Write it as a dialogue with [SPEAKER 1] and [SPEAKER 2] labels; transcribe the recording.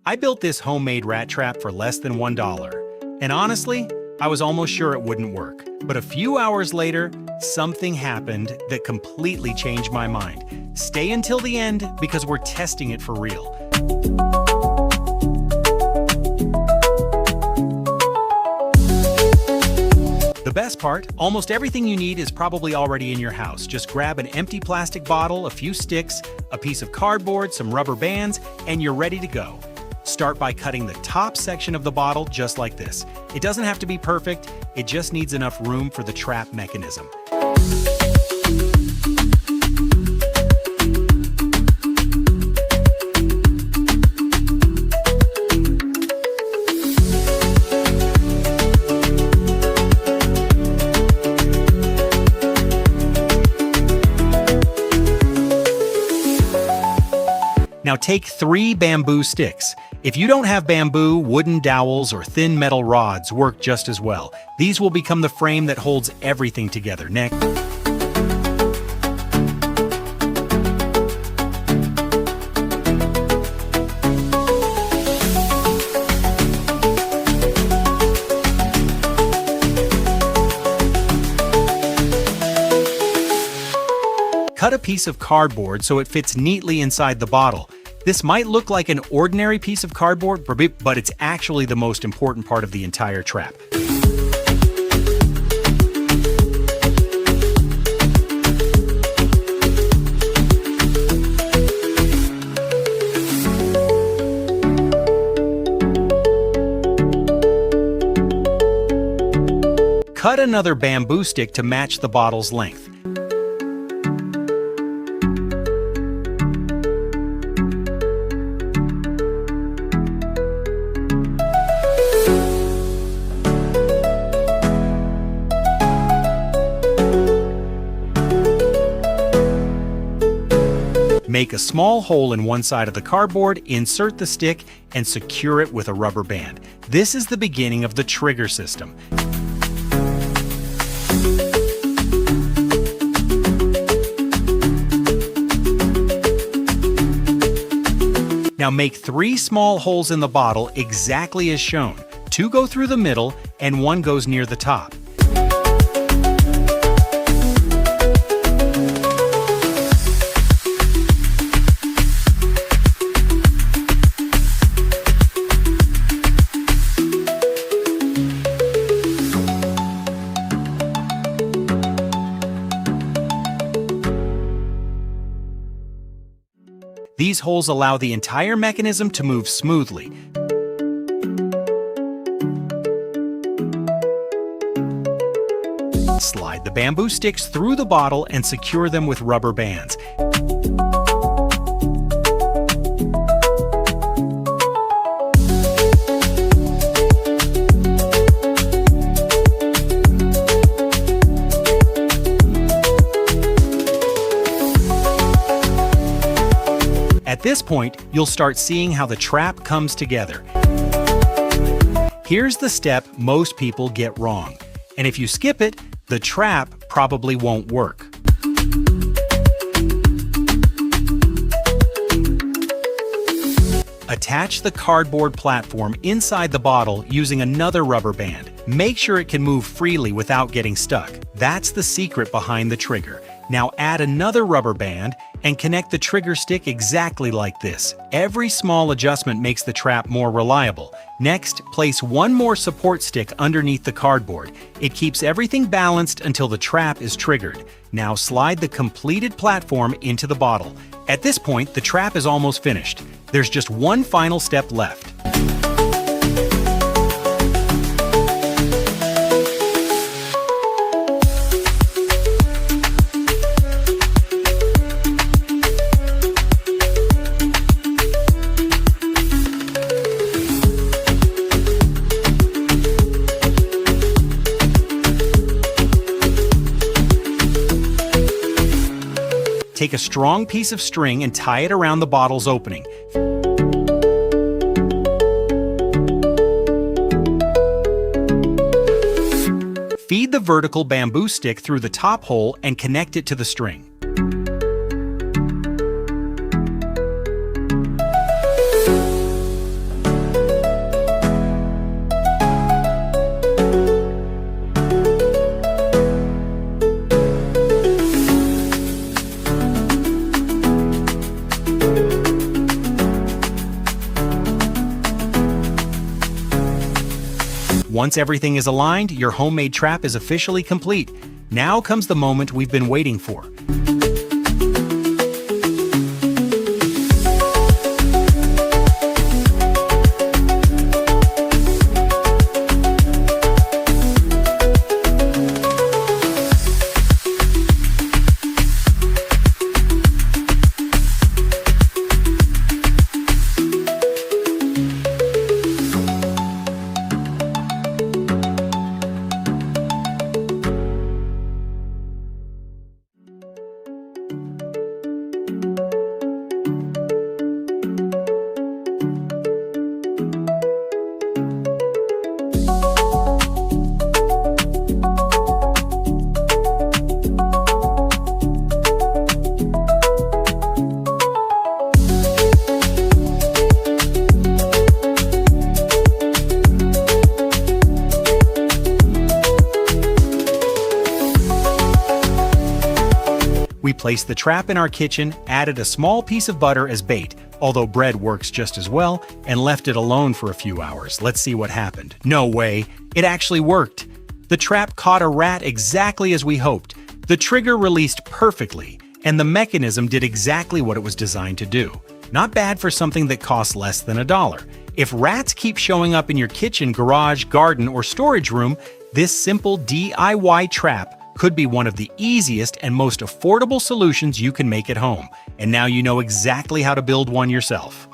[SPEAKER 1] I built this homemade rat trap for less than $1. And honestly, I was almost sure it wouldn't work. But a few hours later, something happened that completely changed my mind. Stay until the end because we're testing it for real. The best part, almost everything you need is probably already in your house. Just grab an empty plastic bottle, a few sticks, a piece of cardboard, some rubber bands, and you're ready to go. Start by cutting the top section of the bottle just like this. It doesn't have to be perfect, it just needs enough room for the trap mechanism. Now take 3 bamboo sticks. If you don't have bamboo, wooden dowels or thin metal rods work just as well. These will become the frame that holds everything together. Next, cut a piece of cardboard so it fits neatly inside the bottle. This might look like an ordinary piece of cardboard, but it's actually the most important part of the entire trap. Cut another bamboo stick to match the bottle's length. Make a small hole in one side of the cardboard, insert the stick, and secure it with a rubber band. This is the beginning of the trigger system. Now make 3 small holes in the bottle exactly as shown. 2 go through the middle, and 1 goes near the top. These holes allow the entire mechanism to move smoothly. Slide the bamboo sticks through the bottle and secure them with rubber bands. At this point, you'll start seeing how the trap comes together. Here's the step most people get wrong, and if you skip it, the trap probably won't work. Attach the cardboard platform inside the bottle using another rubber band. Make sure it can move freely without getting stuck. That's the secret behind the trigger. Now add another rubber band and connect the trigger stick exactly like this. Every small adjustment makes the trap more reliable. Next, place 1 more support stick underneath the cardboard. It keeps everything balanced until the trap is triggered. Now slide the completed platform into the bottle. At this point, the trap is almost finished. There's just one final step left. Take a strong piece of string and tie it around the bottle's opening. Feed the vertical bamboo stick through the top hole and connect it to the string. Once everything is aligned, your homemade trap is officially complete. Now comes the moment we've been waiting for. We placed the trap in our kitchen, added a small piece of butter as bait, although bread works just as well, and left it alone for a few hours. Let's see what happened. No way! It actually worked! The trap caught a rat exactly as we hoped. The trigger released perfectly, and the mechanism did exactly what it was designed to do. Not bad for something that costs less than $1. If rats keep showing up in your kitchen, garage, garden, or storage room, this simple DIY trap could be one of the easiest and most affordable solutions you can make at home. And now you know exactly how to build one yourself.